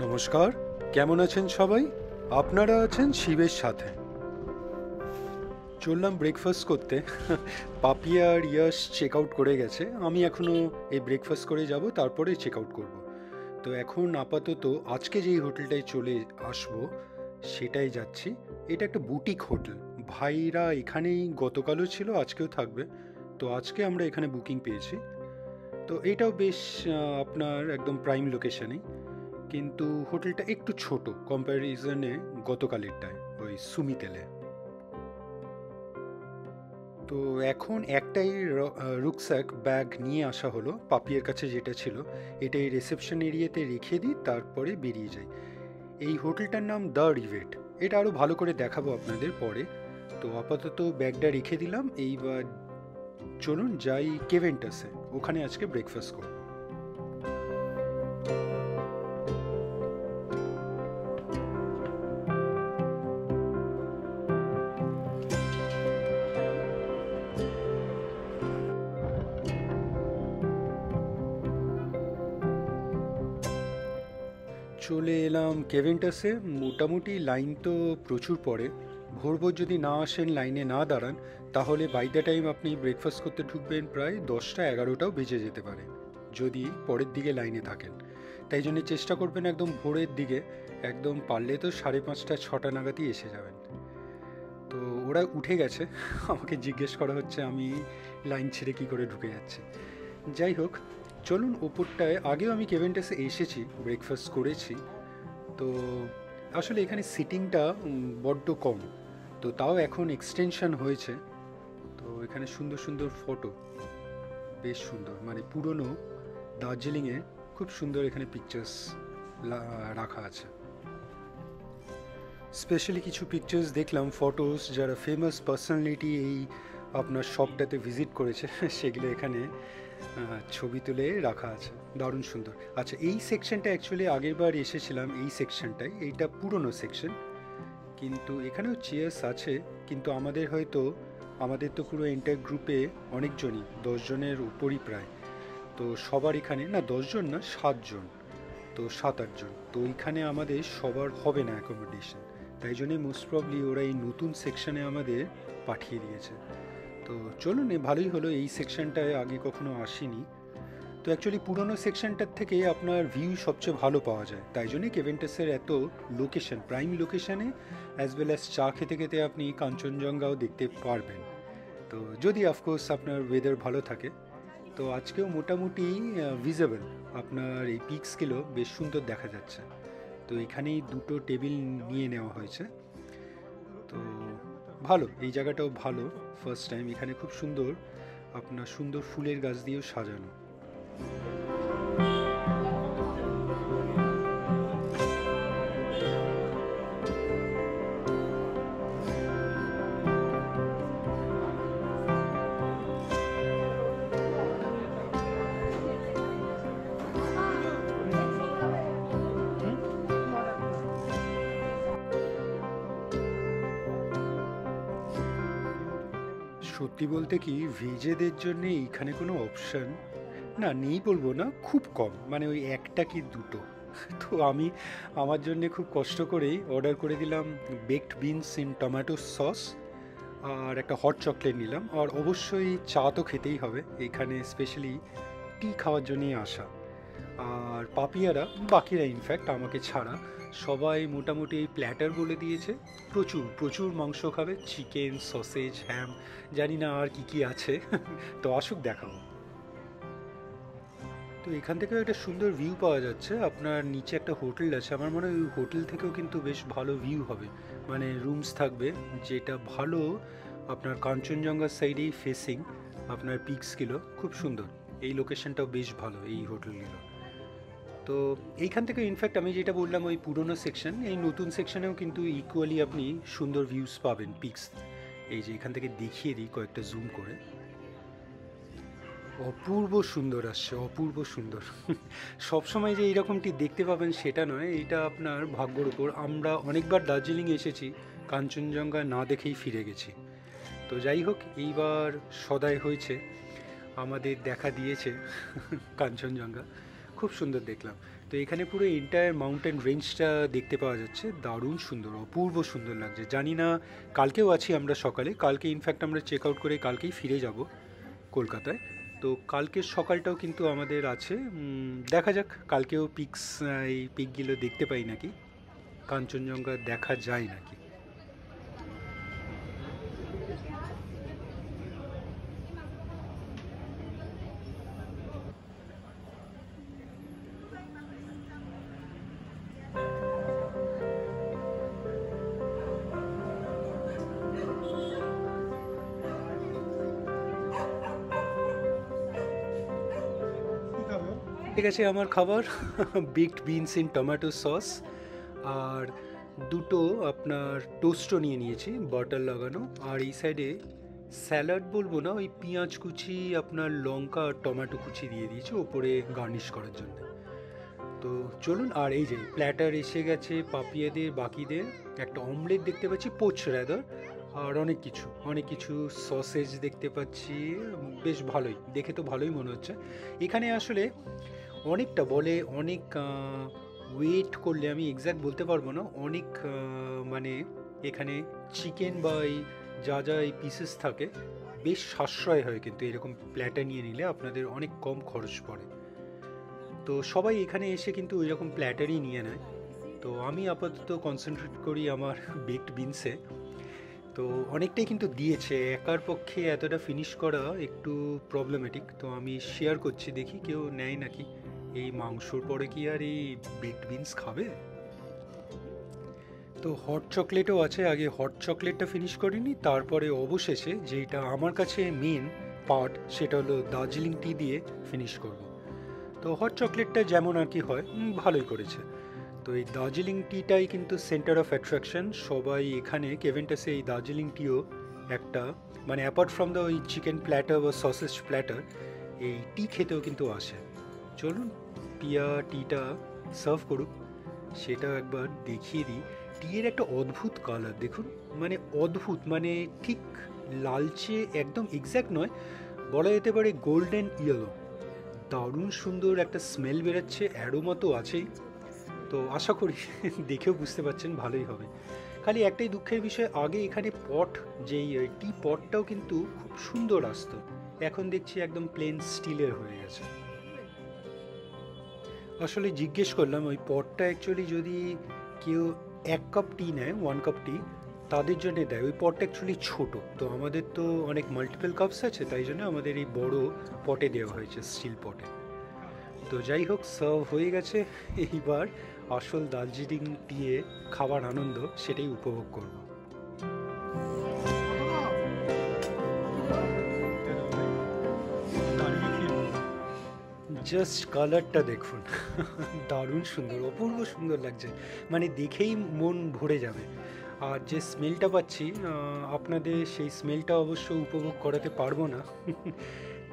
নমস্কার, কেমন আছেন সবাই? আপনারা আছেন শিবের সাথে। চললাম ব্রেকফাস্ট করতে। পাপিয়া আর ইয়াশ চেক আউট করে গেছে, আমি এখনও এই ব্রেকফাস্ট করে যাব, তারপরে চেক আউট করব। তো এখন আপাতত আজকে যেই হোটেলটায় চলে আসবো সেটাই যাচ্ছি। এটা একটা বুটিক হোটেল। ভাইরা এখানেই গতকালও ছিল, আজকেও থাকবে। তো আজকে আমরা এখানে বুকিং পেয়েছি। তো এটাও বেশ আপনার একদম প্রাইম লোকেশনেই, কিন্তু হোটেলটা একটু ছোট কম্প্যারিজনে গতকালেরটায়, ওই সুমিতেলে। তো এখন একটাই রুকস্যাক ব্যাগ নিয়ে আসা হলো, পাপিয়ের কাছে যেটা ছিল। এটাই রিসেপশন এরিয়াতে রেখে দিই, তারপরে বেরিয়ে যাই। এই হোটেলটার নাম দ্য রিভেট। এটা আরও ভালো করে দেখাবো আপনাদের পরে। তো আপাতত ব্যাগটা রেখে দিলাম। এইবার চলুন যাই কেভেন্টাসে, ওখানে আজকে ব্রেকফাস্ট করব। চলে এলাম কেভেন্টাসে। মোটামুটি লাইন তো প্রচুর পড়ে। ভোর ভোর যদি না আসেন, লাইনে না দাঁড়ান, তাহলে বাই দ্য টাইম আপনি ব্রেকফাস্ট করতে ঢুকবেন প্রায় 10টা 11টাও বেজে যেতে পারে, যদি পরের দিকে লাইনে থাকেন। তাই জন্য চেষ্টা করবেন একদম ভোরের দিকে, একদম পারলে তো 5:30 6টা নাগাদই এসে যাবেন। তো ওরা উঠে গেছে, আমাকে জিজ্ঞেস করা হচ্ছে আমি লাইন ছেড়ে কী করে ঢুকে যাচ্ছি। যাই হোক, চলুন ওপরটায়। আগেও আমি কেভেন্টাসে এসেছি, ব্রেকফাস্ট করেছি। তো আসলে এখানে সিটিংটা বড্ড কম, তো তাও এখন এক্সটেনশন হয়েছে। তো এখানে সুন্দর সুন্দর ফটো, বেশ সুন্দর, মানে পুরনো দার্জিলিংয়ে খুব সুন্দর এখানে পিকচার্স রাখা আছে। স্পেশালি কিছু পিকচার্স দেখলাম, ফটোস, যারা ফেমাস পার্সোনালিটি এই আপনার শপটাতে ভিজিট করেছে সেগুলো এখানে ছবি তুলে রাখা আছে, দারুণ সুন্দর। আচ্ছা, এই সেকশনটা অ্যাকচুয়ালি আগের বার এসেছিলাম এই সেকশনটায়, এইটা পুরনো সেকশন। কিন্তু এখানেও চেয়ার্স আছে, কিন্তু আমাদের তো পুরো এন্টার গ্রুপে অনেকজনই, 10 জনের উপরই প্রায়। তো সবার এখানে না, 10 জন না, 7 জন, তো 7 8 জন। তো এইখানে আমাদের সবার হবে না অ্যাকোমোডেশন, তাই জন্যে মোস্ট প্রবলি ওরা এই নতুন সেকশনে আমাদের পাঠিয়ে দিয়েছে। তো চলুন, ভালোই হলো, এই সেকশনটায় আগে কখনো আসিনি। তো অ্যাকচুয়ালি পুরনো সেকশনটার থেকে আপনার ভিউ সবচেয়ে ভালো পাওয়া যায়, তাই জন্যই কেভেন্টাসের এত লোকেশন, প্রাইম লোকেশনে, অ্যাজ ওয়েল অ্যাজ চা খেতে খেতে আপনি কাঞ্চনজঙ্ঘাও দেখতে পারবেন। তো যদি অফকোর্স আপনার ওয়েদার ভালো থাকে। তো আজকেও মোটামুটি ভিজেবল, আপনার এই পিকসগুলো বেশ সুন্দর দেখা যাচ্ছে। তো এখানেই 2টো টেবিল নিয়ে নেওয়া হয়েছে। তো ভালো, এই জায়গাটাও ভালো। ফার্স্ট টাইম এখানে খুব সুন্দর, আপনার সুন্দর ফুলের গাছ দিয়েও সাজানো। সত্যি বলতে কি, ভেজেদের জন্য এইখানে কোনো অপশন না নেই বলবো না, খুব কম, মানে ওই একটা কি দুটো। তো আমি আমার জন্য খুব কষ্ট করেই অর্ডার করে দিলাম baked beans in tomato sauce, আর একটা হট চকলেট নিলাম। আর অবশ্যই চা তো খেতেই হবে, এখানে স্পেশালি টি খাওয়ার জন্যই আসা। আর পাপিয়ারা, বাকিরা ইনফ্যাক্ট আমাকে ছাড়া, সবাই মোটামুটি এই প্ল্যাটার বলে দিয়েছে। প্রচুর প্রচুর মাংস খাবে, চিকেন, সসেজ, হ্যাম, জানি না আর কি কি আছে। তো আসুক, দেখাবো। তো এখান থেকেও একটা সুন্দর ভিউ পাওয়া যাচ্ছে। আপনার নিচে একটা হোটেল আছে, আমার মনে হয় ওই হোটেল থেকেও কিন্তু বেশ ভালো ভিউ হবে, মানে রুমস থাকবে, যেটা ভালো আপনার কাঞ্চনজঙ্ঘার সাইডেই ফেসিং, আপনার পিকসগুলো খুব সুন্দর। এই লোকেশনটাও বেশ ভালো এই হোটেলগুলো। তো এইখান থেকে ইনফ্যাক্ট আমি যেটা বললাম ওই পুরনো সেকশন, এই নতুন সেকশনেও কিন্তু ইকুয়ালি আপনি সুন্দর ভিউজ পাবেন পিকস। এই যে এখান থেকে দেখিয়ে দিই কয়েকটা জুম করে, অপূর্ব সুন্দর আসছে, অপূর্ব সুন্দর। সবসময় যে এইরকমটি দেখতে পাবেন সেটা নয়, এটা আপনার ভাগ্যর উপর। আমরা অনেকবার দার্জিলিং এসেছি, কাঞ্চনজঙ্ঘা না দেখেই ফিরে গেছি। তো যাই হোক, এইবার সদাই হয়েছে, আমাদের দেখা দিয়েছে কাঞ্চনজঙ্ঘা, খুব সুন্দর দেখলাম। তো এখানে পুরো এন্টায়ার মাউন্টেন রেঞ্জটা দেখতে পাওয়া যাচ্ছে, দারুণ সুন্দর, অপূর্ব সুন্দর লাগছে। জানি না, কালকেও আছি আমরা সকালে, কালকে ইনফ্যাক্ট আমরা চেক আউট করে কালকেই ফিরে যাব কলকাতায়। তো কালকের সকালটাও কিন্তু আমাদের আছে, দেখা যাক কালকেও এই পিকগুলো দেখতে পাই নাকি, কাঞ্চনজঙ্ঘা দেখা যায় নাকি। ঠিক আছে, আমার খাবার বিগড বিনস ইন টমেটো সস, আর দুটো আপনার টোস্টও নিয়ে নিয়েছি বাটার লাগানো, আর এই সাইডে স্যালাড বলবো না, ওই পেঁয়াজ কুচি আপনার লঙ্কা আর টমেটো কুচি দিয়ে দিয়েছি ওপরে গার্নিশ করার জন্য। তো চলুন, আর এই যে প্ল্যাটার এসে গেছে পাপিয়াদের বাকিদের, একটা অমলেট দেখতে পাচ্ছি, পোচ রাদার, আর অনেক কিছু সসেজ দেখতে পাচ্ছি, বেশ ভালোই, দেখে তো ভালোই মনে হচ্ছে। এখানে আসলে অনেকটা বলে, অনেক ওয়েট করলে আমি এক্স্যাক্ট বলতে পারবো না, অনেক মানে এখানে চিকেন বা এই যা যা এই পিসেস থাকে বেশ সাশ্রয় হয়, কিন্তু এরকম প্ল্যাটার নিয়ে নিলে আপনাদের অনেক কম খরচ পড়ে। তো সবাই এখানে এসে কিন্তু ওই রকম প্ল্যাটারই নিয়ে নেয়। তো আমি আপাতত কনসেন্ট্রেট করি আমার বেকড বিনসে। তো অনেকটাই কিন্তু দিয়েছে, একার পক্ষে এতটা ফিনিশ করা একটু প্রবলেমেটিক। তো আমি শেয়ার করছি, দেখি কেউ নেয় নাকি। এই মাংসর পরে কি আর এই বেকড বিনস খাবে? তো হট চকলেটও আছে, আগে হট চকলেটটা ফিনিশ করিনি, তারপরে অবশেষে যেটা আমার কাছে মেন পার্ট সেটা হলো দার্জিলিং টি দিয়ে ফিনিশ করব। তো হট চকলেটটা যেমন আর কি হয়, ভালোই করেছে। তো এই দার্জিলিং টিটাই কিন্তু সেন্টার অফ অ্যাট্রাকশন, সবাই এখানে কেভেন্টাসে এই দার্জিলিং টিও একটা, মানে অ্যাপার্ট ফ্রম দ্য ওই চিকেন প্ল্যাটার বা সসেজ প্ল্যাটার, এই টি খেতেও কিন্তু আসে। চলুন পিয়া টিটা সার্ভ করুক, সেটা একবার দেখিয়ে দিই। টিয়ের একটা অদ্ভুত কালার দেখুন, মানে অদ্ভুত, মানে ঠিক লালচে একদম এক্স্যাক্ট নয়, বলা যেতে পারে গোল্ডেন ইয়েলো, দারুণ সুন্দর একটা স্মেল বেরোচ্ছে, অ্যারোমা তো আছেই। তো আশা করি দেখেও বুঝতে পারছেন ভালোই হবে। খালি একটাই দুঃখের বিষয়, আগে এখানে পট, যেই টি পটটাও কিন্তু খুব সুন্দর আসতো, এখন দেখছি একদম প্লেন স্টিলের হয়ে গেছে। আসলে জিজ্ঞেস করলাম ওই পটটা অ্যাকচুয়ালি যদি কেউ 1 কাপ টি নেয়, 1 কাপ টি, তাদের জন্য দেয়। ওই পটটা অ্যাকচুয়ালি ছোট, তো আমাদের তো অনেক মাল্টিপল কাপস আছে, তাই জন্য আমাদের এই বড় পটে দেওয়া হয়েছে, স্টিল পটে। তো যাই হোক, সার্ভ হয়ে গেছে, এইবার আসল দার্জিলিং টিয়ে খাবার আনন্দ সেটাই উপভোগ করব। জাস্ট কালারটা দেখুন, দারুণ সুন্দর, অপূর্ব সুন্দর লাগছে, মানে দেখেই মন ভরে যাবে। আর যে স্মেলটা পাচ্ছি, আপনাদের সেই স্মেলটা অবশ্য উপভোগ করাতে পারবো না।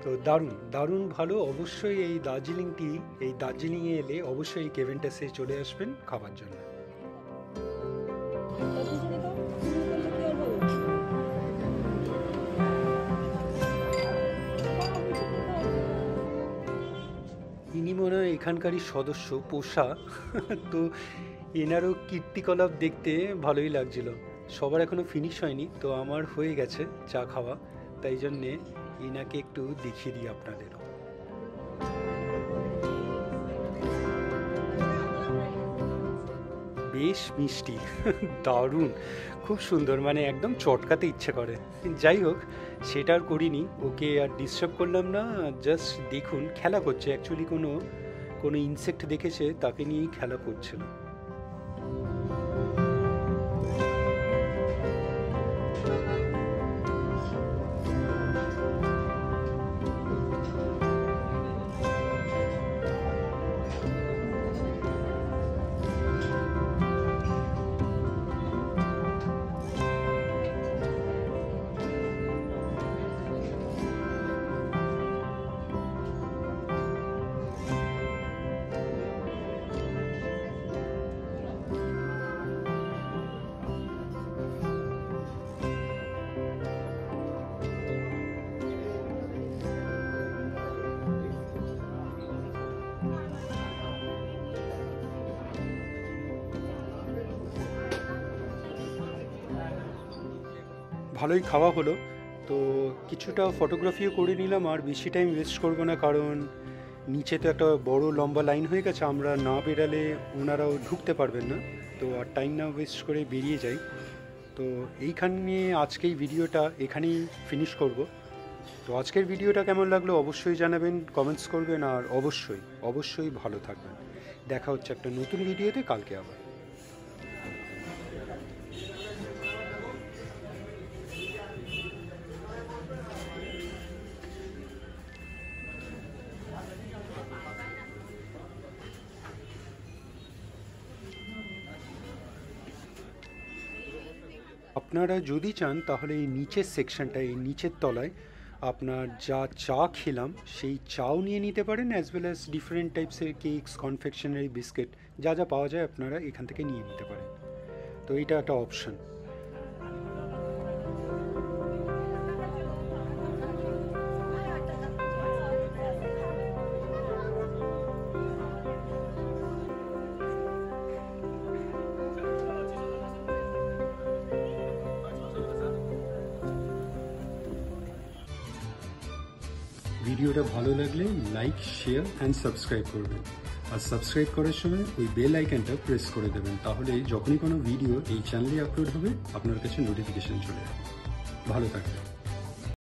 তো দারুণ দারুণ ভালো, অবশ্যই এই দার্জিলিং টি, এই দার্জিলিংয়ে এলে অবশ্যই এই কেভেন্টাসে চলে আসবেন খাবার জন্য। ইনি মনে হয় এখানকারই সদস্য, পোষা। তো এনারও কীর্তিকলাপ দেখতে ভালোই লাগছিল। সবার এখনও ফিনিশ হয়নি, তো আমার হয়ে গেছে চা খাওয়া, তাই জন্যে এনাকে একটু দেখিয়ে দিই আপনাদেরও। বেশ মিষ্টি, দারুণ, খুব সুন্দর, মানে একদম চটকাতে ইচ্ছে করে। যাই হোক, সেটা আর করিনি, ওকে আর ডিস্টার্ব করলাম না। জাস্ট দেখুন খেলা করছে, অ্যাকচুয়ালি কোনো কোনো ইনসেক্ট দেখেছে, তাকে নিয়েই খেলা করছিল। ভালোই খাওয়া হলো। তো কিছুটা ফটোগ্রাফিও করে নিলাম, আর বেশি টাইম ওয়েস্ট করবো না, কারণ নিচে তো একটা বড় লম্বা লাইন হয়ে গেছে, আমরা না বেরালে ওনারাও ঢুকতে পারবেন না। তো আর টাইম না ওয়েস্ট করে বেরিয়ে যাই। তো এইখানে আজকেই ভিডিওটা এখানেই ফিনিশ করব। তো আজকের ভিডিওটা কেমন লাগলো অবশ্যই জানাবেন, কমেন্টস করবেন, আর অবশ্যই অবশ্যই ভালো থাকবেন। দেখা হচ্ছে একটা নতুন ভিডিওতে কালকে আবার। আপনারা যদি চান তাহলে এই নিচের সেকশনটা, এই নিচের তলায় আপনার যা চা খেলাম সেই চাও নিয়ে নিতে পারেন, অ্যাজ ওয়েল অ্যাজ ডিফারেন্ট টাইপসের কেকস, কনফেকশনারি, বিস্কিট, যা যা পাওয়া যায় আপনারা এখান থেকে নিয়ে নিতে পারেন। তো এইটা একটা অপশন। ভিডিওটা ভালো লাগলে লাইক, শেয়ার অ্যান্ড সাবস্ক্রাইব করবেন। আর সাবস্ক্রাইব করার সময় ওই বেল আইকনটা প্রেস করে দেবেন, তাহলে যখনই কোনো ভিডিও এই চ্যানেলে আপলোড হবে আপনার কাছে নোটিফিকেশান চলে যাবে। ভালো থাকবেন।